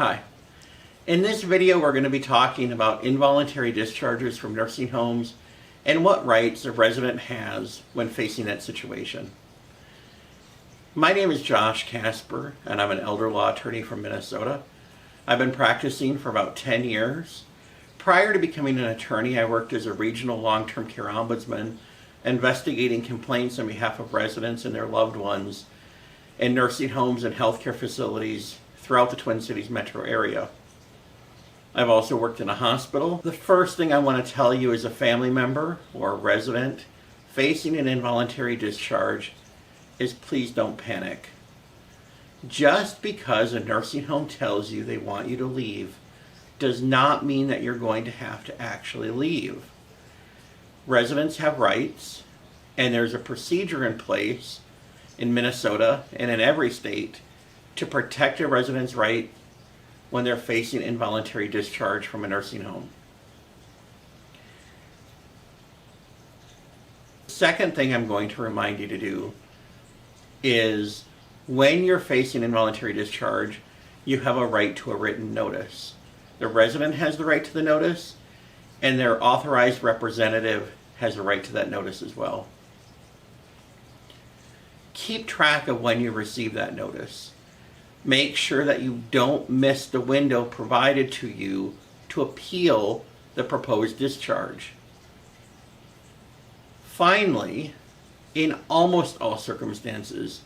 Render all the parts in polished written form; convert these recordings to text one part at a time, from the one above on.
Hi. In this video we're going to be talking about involuntary discharges from nursing homes and what rights a resident has when facing that situation. My name is Josh Casper and I'm an elder law attorney from Minnesota. I've been practicing for about 10 years. Prior to becoming an attorney, I worked as a regional long-term care ombudsman, investigating complaints on behalf of residents and their loved ones in nursing homes and healthcare facilities throughout the Twin Cities metro area. I've also worked in a hospital. The first thing I want to tell you as a family member or a resident facing an involuntary discharge is please don't panic. Just because a nursing home tells you they want you to leave does not mean that you're going to have to actually leave. Residents have rights, and there's a procedure in place in Minnesota and in every state to protect a resident's right when they're facing involuntary discharge from a nursing home. The second thing I'm going to remind you to do is when you're facing involuntary discharge, you have a right to a written notice. The resident has the right to the notice, and their authorized representative has a right to that notice as well. Keep track of when you receive that notice. Make sure that you don't miss the window provided to you to appeal the proposed discharge. Finally, in almost all circumstances,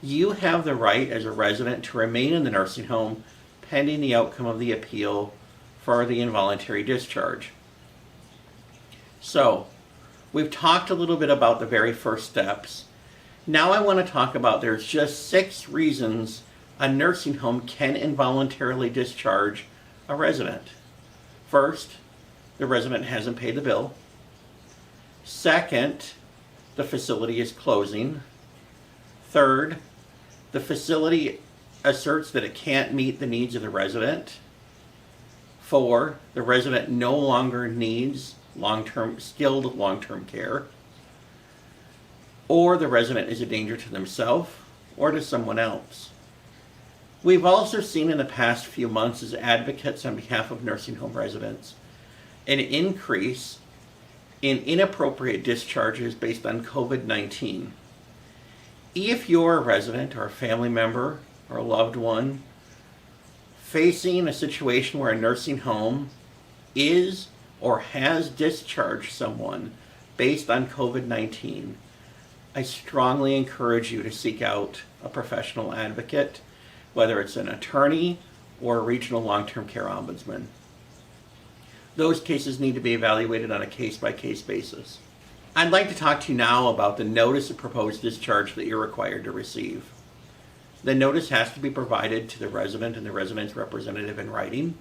you have the right as a resident to remain in the nursing home pending the outcome of the appeal for the involuntary discharge. So, we've talked a little bit about the very first steps. Now I want to talk about there's just 6 reasons a nursing home can involuntarily discharge a resident. First, the resident hasn't paid the bill. Second, the facility is closing. Third, the facility asserts that it can't meet the needs of the resident. 4, the resident no longer needs skilled long-term care. Or the resident is a danger to themselves or to someone else. We've also seen in the past few months as advocates on behalf of nursing home residents an increase in inappropriate discharges based on COVID-19. If you're a resident or a family member or a loved one facing a situation where a nursing home is or has discharged someone based on COVID-19, I strongly encourage you to seek out a professional advocate, whether it's an attorney or a regional long-term care ombudsman. Those cases need to be evaluated on a case-by-case basis. I'd like to talk to you now about the notice of proposed discharge that you're required to receive. The notice has to be provided to the resident and the resident's representative in writing.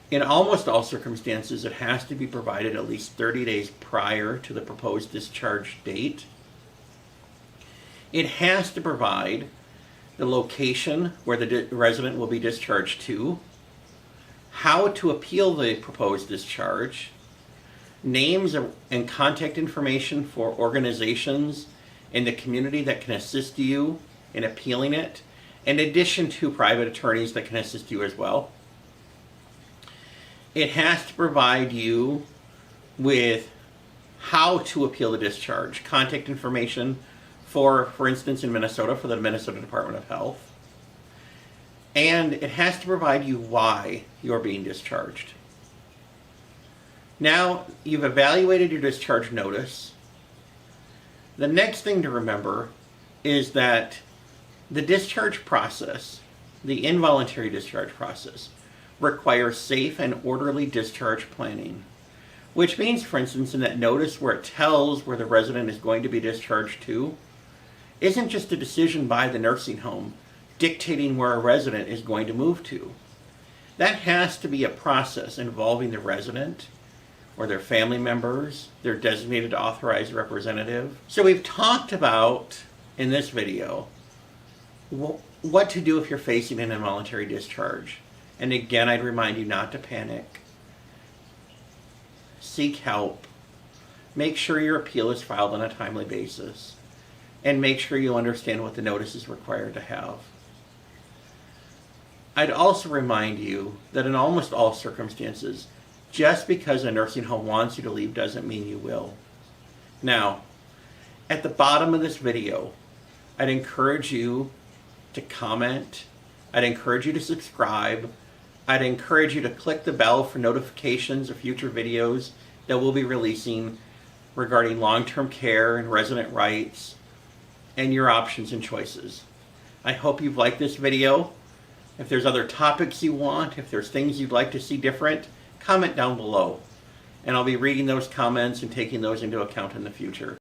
In almost all circumstances, it has to be provided at least 30 days prior to the proposed discharge date. It has to provide the location where the resident will be discharged to, how to appeal the proposed discharge, names and contact information for organizations in the community that can assist you in appealing it, in addition to private attorneys that can assist you as well. It has to provide you with how to appeal the discharge, contact information for instance, in Minnesota, for the Minnesota Department of Health. And it has to provide you why you're being discharged. Now, you've evaluated your discharge notice. The next thing to remember is that the discharge process, the involuntary discharge process, requires safe and orderly discharge planning. Which means, for instance, in that notice where it tells where the resident is going to be discharged to, isn't just a decision by the nursing home dictating where a resident is going to move to. That has to be a process involving the resident or their family members, their designated authorized representative. So we've talked about, in this video, what to do if you're facing an involuntary discharge. And again, I'd remind you not to panic. Seek help. Make sure your appeal is filed on a timely basis. And make sure you understand what the notice is required to have. I'd also remind you that in almost all circumstances, just because a nursing home wants you to leave doesn't mean you will. Now, at the bottom of this video, I'd encourage you to comment. I'd encourage you to subscribe. I'd encourage you to click the bell for notifications of future videos that we'll be releasing regarding long-term care and resident rights and your options and choices. I hope you've liked this video. If there's other topics you want, if there's things you'd like to see different, comment down below. And I'll be reading those comments and taking those into account in the future.